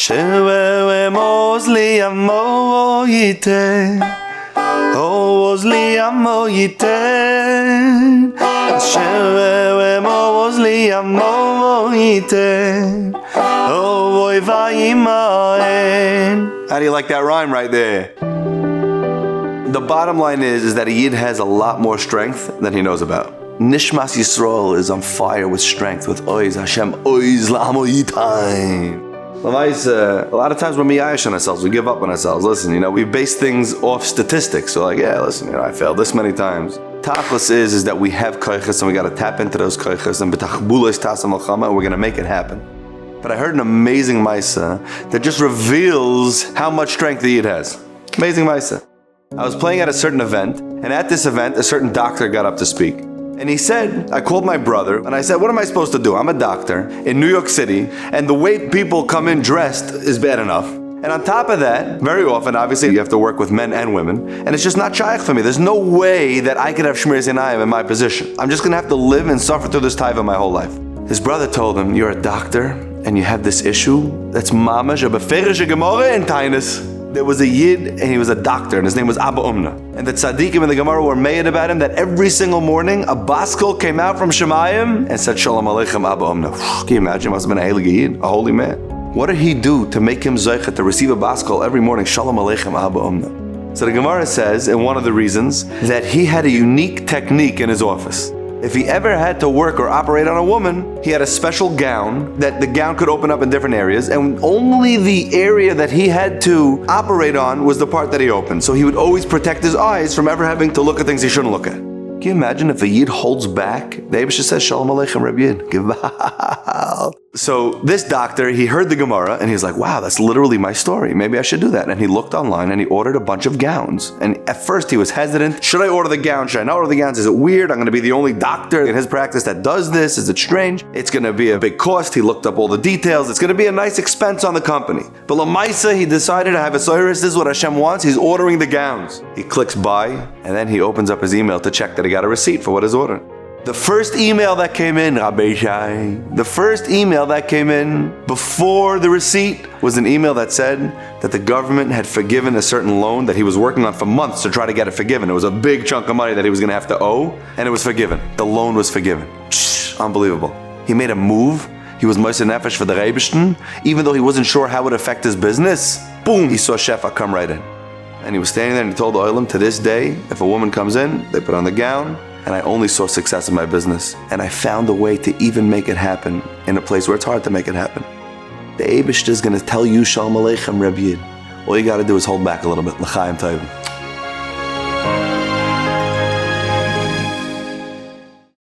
Shewe mosli amo yite, oh mosli amo yite. Shewe mosli amo yite, oh Vayimaen. How do you like that rhyme right there? The bottom line is that a Yid has a lot more strength than he knows about. Nishmas Yisrael is on fire with strength, with Oiz Hashem, Oiz La'amo Yitayim. A lot of times we're miyayish on ourselves, we give up on ourselves. Listen, we base things off statistics. So I failed this many times. Tachlis is that we have koiches and we got to tap into those koiches and b'tachbulos tasam al-chama and we're going to make it happen. But I heard an amazing maisa that just reveals how much strength the Yid has. Amazing maisa. I was playing at a certain event, and at this event, a certain doctor got up to speak. And he said, I called my brother, and I said, what am I supposed to do? I'm a doctor in New York City, and the way people come in dressed is bad enough. And on top of that, very often, obviously, you have to work with men and women, and it's just not shaykh for me. There's no way that I could have Shmir Zinayim in my position. I'm just going to have to live and suffer through this taiva my whole life. His brother told him, you're a doctor, and you have this issue, that's mamash, a beferish gemara and tainus. There was a Yid, and he was a doctor, and his name was Abba Umna. And the tzaddikim in the Gemara were made about him that every single morning, a baskol came out from Shemayim and said, Shalom Aleichem Abba Umna. Can you imagine? He must have been a heilige Yid, a holy man. What did he do to make him zeichet to receive a baskol every morning? Shalom Aleichem Abba Umna. So the Gemara says, in one of the reasons, that he had a unique technique in his office. If he ever had to work or operate on a woman, he had a special gown that the gown could open up in different areas, and only the area that he had to operate on was the part that he opened. So he would always protect his eyes from ever having to look at things he shouldn't look at. Can you imagine if a Yid holds back? The Eibusha says, Shalom Aleichem Reb Yid. So this doctor, he heard the Gemara and he's like, wow, that's literally my story. Maybe I should do that. And he looked online and he ordered a bunch of gowns. And at first he was hesitant. Should I order the gown? Should I not order the gowns? Is it weird? I'm going to be the only doctor in his practice that does this. Is it strange? It's going to be a big cost. He looked up all the details. It's going to be a nice expense on the company. But Lamaisa, he decided to have a soiris. This is what Hashem wants. He's ordering the gowns. He clicks buy and then he opens up his email to check that he got a receipt for what he's ordering. The first email that came in, Rabbi Shai, the first email that came in before the receipt was an email that said that the government had forgiven a certain loan that he was working on for months to try to get it forgiven. It was a big chunk of money that he was going to have to owe, and it was forgiven. The loan was forgiven. Unbelievable. He made a move. He was Moisei Nefesh for the Reibishten, even though he wasn't sure how it would affect his business. Boom, he saw Shefa come right in. And he was standing there and he told the Olam, to this day, if a woman comes in, they put on the gown, and I only saw success in my business. And I found a way to even make it happen in a place where it's hard to make it happen. The Eibishter is going to tell you, Shalom Aleichem Reb Yid. All you got to do is hold back a little bit. L'chaim Tovim.